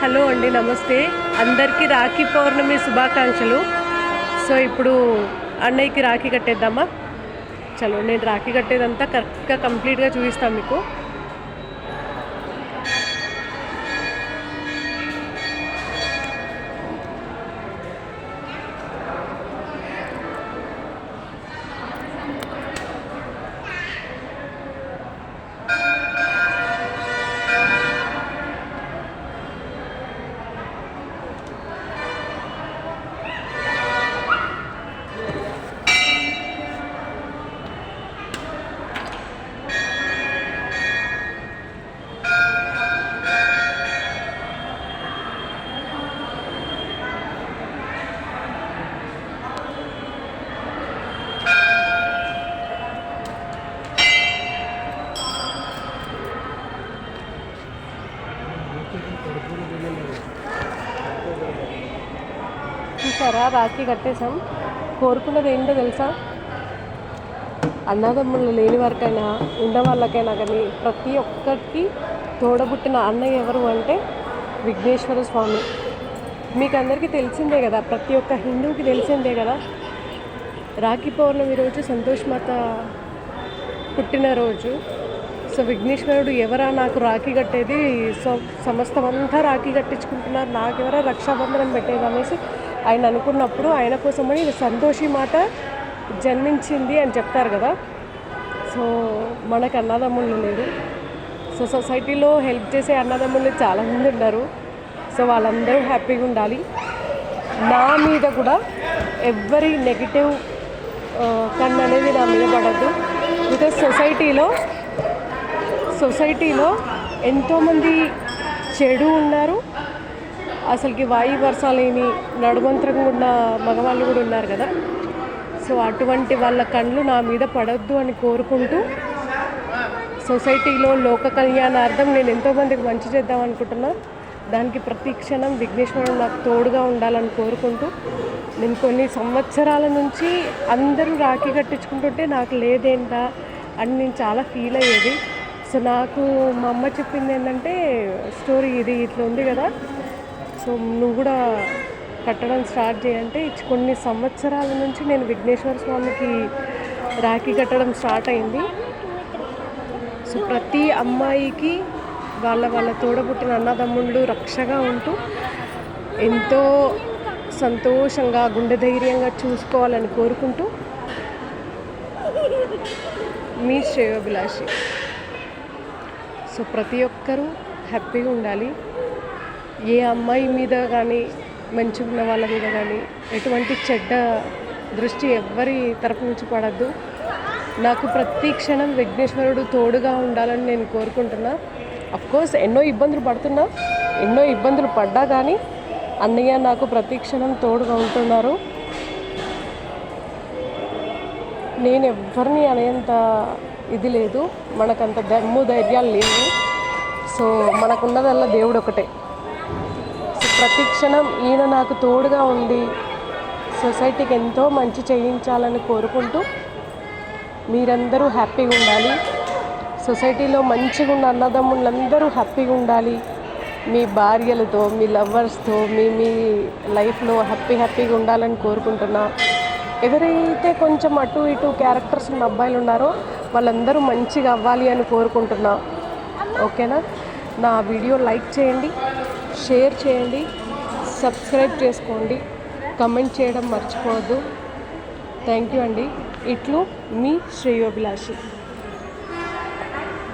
Hello అండి, నమస్తే అందరికీ రాఖీ పౌర్ణమి శుభాకాంక్షలు. సో ఇప్పుడు అన్నయ్యకి రాఖీ కట్టేద్దామా? చలో, నేను రాఖీ కట్టేదంతా కరెక్ట్గా కంప్లీట్గా చూపిస్తాను మీకు. చూసారా, రాఖీ కట్టేసాం. కోరుకున్నది ఏంటో తెలుసా? అన్నదమ్ముళ్ళు లేని వారికైనా ఉన్న వాళ్ళకైనా కానీ ప్రతి ఒక్కరికి తోడబుట్టిన అన్నయ్య ఎవరు అంటే విఘ్నేశ్వర స్వామి. మీకు అందరికీ తెలిసిందే కదా, ప్రతి ఒక్క హిందువుకి తెలిసిందే కదా. రాఖీ పౌర్ణమి రోజు సంతోష్ మాత పుట్టినరోజు. సో విఘ్నేశ్వరుడు ఎవరా నాకు రాఖీ కట్టేది, సో సమస్తమంతా రాఖీ కట్టించుకుంటున్నారు, నాకెవరా రక్షాబంధనం పెట్టేది అనేసి ఆయన అనుకున్నప్పుడు ఆయన కోసమని సంతోషి మాత జన్మించింది అని చెప్తారు కదా. సో మనకు అన్నదమ్ముళ్ళు లేరు. సో సొసైటీలో హెల్ప్ చేసే అన్నదమ్ముళ్ళు చాలామంది ఉన్నారు. సో వాళ్ళందరూ హ్యాపీగా ఉండాలి. నా మీద కూడా ఎవ్వరి నెగిటివ్ కన్ను అనేది నా మీద పడద్దు. బికాజ్ సొసైటీలో ఎంతోమంది చెడు ఉన్నారు, అసలుకి వాయి వరుస లేని నడుమంత్రంగా ఉన్న మగవాళ్ళు కూడా ఉన్నారు కదా. సో అటువంటి వాళ్ళ కళ్ళు నా మీద పడద్దు అని కోరుకుంటూ, సొసైటీలో లోక కళ్యాణార్థం నేను ఎంతోమందికి మంచి చేద్దాం అనుకుంటున్నా. దానికి ప్రతి క్షణం విఘ్నేశ్వరుడు నాకు తోడుగా ఉండాలని కోరుకుంటూ, నేను కొన్ని సంవత్సరాల నుంచి అందరూ రాఖీ కట్టించుకుంటుంటే నాకు లేదేంటా అని నేను చాలా ఫీల్ అయ్యేది. సో నాకు మా అమ్మ చెప్పింది ఏంటంటే, స్టోరీ ఇది ఇట్లా ఉంది కదా, సో నువ్వు కూడా కట్టడం స్టార్ట్ చేయంటే కొన్ని సంవత్సరాల నుంచి నేను విఘ్నేశ్వర స్వామికి రాఖీ కట్టడం స్టార్ట్ అయింది. సో ప్రతి అమ్మాయికి వాళ్ళ తోడబుట్టిన అన్నదమ్ముళ్ళు రక్షగా ఉంటూ ఎంతో సంతోషంగా గుండె ధైర్యంగా చూసుకోవాలని కోరుకుంటూ, మీ శ్రేయోభిలాషి. సో ప్రతి ఒక్కరూ హ్యాపీగా ఉండాలి. ఏ అమ్మాయి మీద కానీ, మంచిగా ఉన్న వాళ్ళ మీద కానీ ఎటువంటి చెడ్డ దృష్టి ఎవ్వరి తరపు నుంచి పడద్దు. నాకు ప్రతి క్షణం విఘ్నేశ్వరుడు తోడుగా ఉండాలని నేను కోరుకుంటున్నా. అఫ్కోర్స్ ఎన్నో ఇబ్బందులు పడుతున్నా, ఎన్నో ఇబ్బందులు పడ్డా కానీ అన్నయ్య నాకు ప్రతి క్షణం తోడుగా ఉంటున్నారు. నేను ఎవ్వరిని అనేంత ఇది లేదు, మనకంత దమ్ము ధైర్యాలు లేవు. సో మనకున్నదల్లా దేవుడు ఒకటే. సో ప్రతి క్షణం ఈయన నాకు తోడుగా ఉండి సొసైటీకి ఎంతో మంచి చేయించాలని కోరుకుంటూ, మీరందరూ హ్యాపీగా ఉండాలి. సొసైటీలో మంచిగా ఉన్న అన్నదమ్ములందరూ హ్యాపీగా ఉండాలి. మీ భార్యలతో, మీ లవర్స్తో, మీ లైఫ్లో హ్యాపీగా ఉండాలని కోరుకుంటున్నా. ఎవరైతే కొంచెం అటు ఇటు క్యారెక్టర్స్ ఉన్న అబ్బాయిలు ఉన్నారో వాళ్ళందరూ మంచిగా అవ్వాలి అని కోరుకుంటున్నా. ఓకేనా? నా వీడియో లైక్ చేయండి, షేర్ చేయండి, సబ్స్క్రైబ్ చేసుకోండి, కమెంట్ చేయడం మర్చిపోవద్దు. థ్యాంక్ యూ అండి. ఇట్లు మీ శ్రేయోభిలాషి.